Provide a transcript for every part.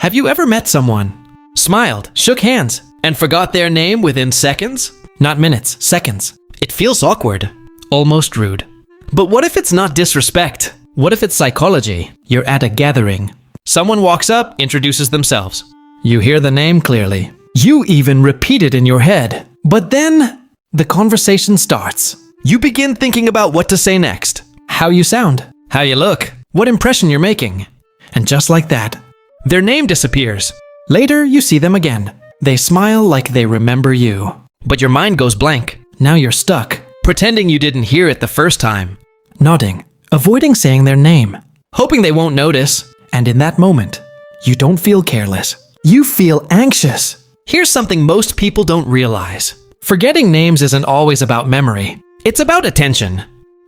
Have you ever met someone, smiled, shook hands, and forgot their name within seconds? Not minutes, seconds. It feels awkward, almost rude. But what if it's not disrespect? What if it's psychology? You're at a gathering. Someone walks up, introduces themselves. You hear the name clearly. You even repeat it in your head. But then the conversation starts. You begin thinking about what to say next. How you sound, how you look, what impression you're making. And just like that, their name disappears. Later, you see them again. They smile like they remember you. But your mind goes blank. Now you're stuck, pretending you didn't hear it the first time. Nodding, avoiding saying their name, hoping they won't notice. And in that moment, you don't feel careless. You feel anxious. Here's something most people don't realize. Forgetting names isn't always about memory. It's about attention.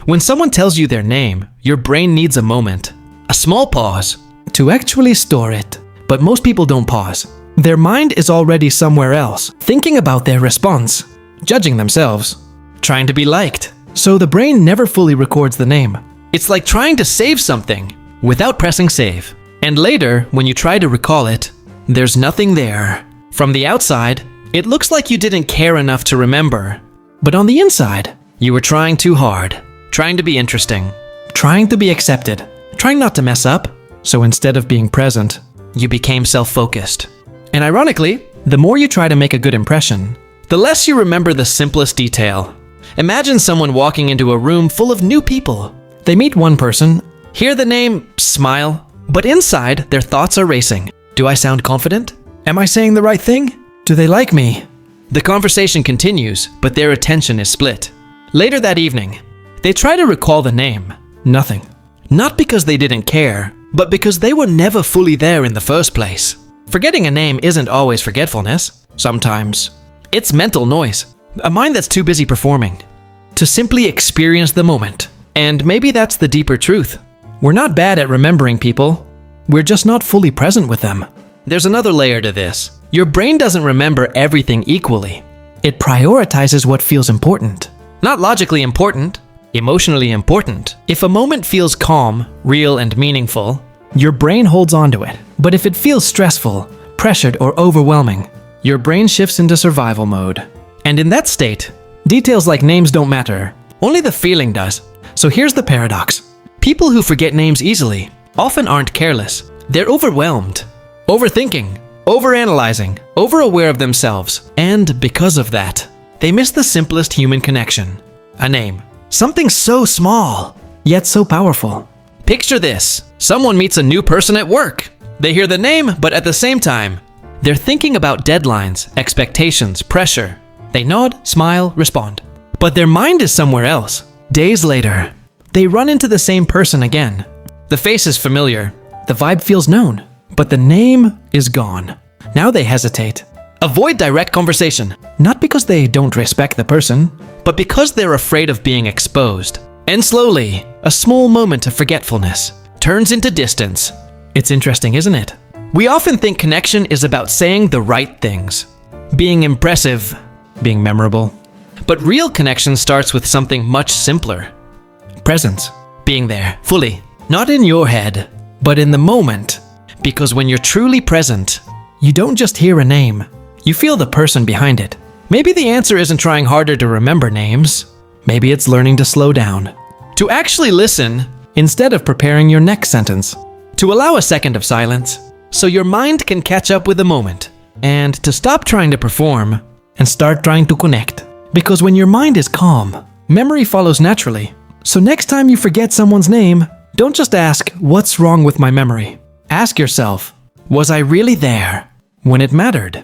When someone tells you their name, your brain needs a moment, a small pause, to actually store it. But most people don't pause. Their mind is already somewhere else, thinking about their response, judging themselves, trying to be liked. So the brain never fully records the name. It's like trying to save something without pressing save. And later, when you try to recall it, there's nothing there. From the outside, it looks like you didn't care enough to remember. But on the inside, you were trying too hard, trying to be interesting, trying to be accepted, trying not to mess up. So instead of being present, you became self-focused. And ironically, the more you try to make a good impression, the less you remember the simplest detail. Imagine someone walking into a room full of new people. They meet one person, hear the name, smile, but inside their thoughts are racing. Do I sound confident? Am I saying the right thing? Do they like me? The conversation continues, but their attention is split. Later that evening, they try to recall the name. Nothing. Not because they didn't care, but because they were never fully there in the first place. Forgetting a name isn't always forgetfulness. Sometimes it's mental noise, a mind that's too busy performing to simply experience the moment. And maybe that's the deeper truth. We're not bad at remembering people. We're just not fully present with them. There's another layer to this. Your brain doesn't remember everything equally. It prioritizes what feels important. Not logically important, emotionally important. If a moment feels calm, real, and meaningful, your brain holds on to it. But if it feels stressful, pressured, or overwhelming, your brain shifts into survival mode. And in that state, details like names don't matter. Only the feeling does. So here's the paradox. People who forget names easily often aren't careless. They're overwhelmed, overthinking, overanalyzing, overaware of themselves. And because of that, they miss the simplest human connection. A name. Something so small, yet so powerful. Picture this. Someone meets a new person at work. They hear the name, but at the same time, they're thinking about deadlines, expectations, pressure. They nod, smile, respond. But their mind is somewhere else. Days later, they run into the same person again. The face is familiar. The vibe feels known. But the name is gone. Now they hesitate. Avoid direct conversation. Not because they don't respect the person, but because they're afraid of being exposed. And slowly, a small moment of forgetfulness turns into distance. It's interesting, isn't it? We often think connection is about saying the right things, being impressive, being memorable. But real connection starts with something much simpler. Presence. Being there, fully. Not in your head, but in the moment. Because when you're truly present, you don't just hear a name. You feel the person behind it. Maybe the answer isn't trying harder to remember names. Maybe it's learning to slow down. To actually listen instead of preparing your next sentence. To allow a second of silence so your mind can catch up with the moment. And to stop trying to perform and start trying to connect. Because when your mind is calm, memory follows naturally. So next time you forget someone's name, don't just ask, what's wrong with my memory? Ask yourself, was I really there when it mattered?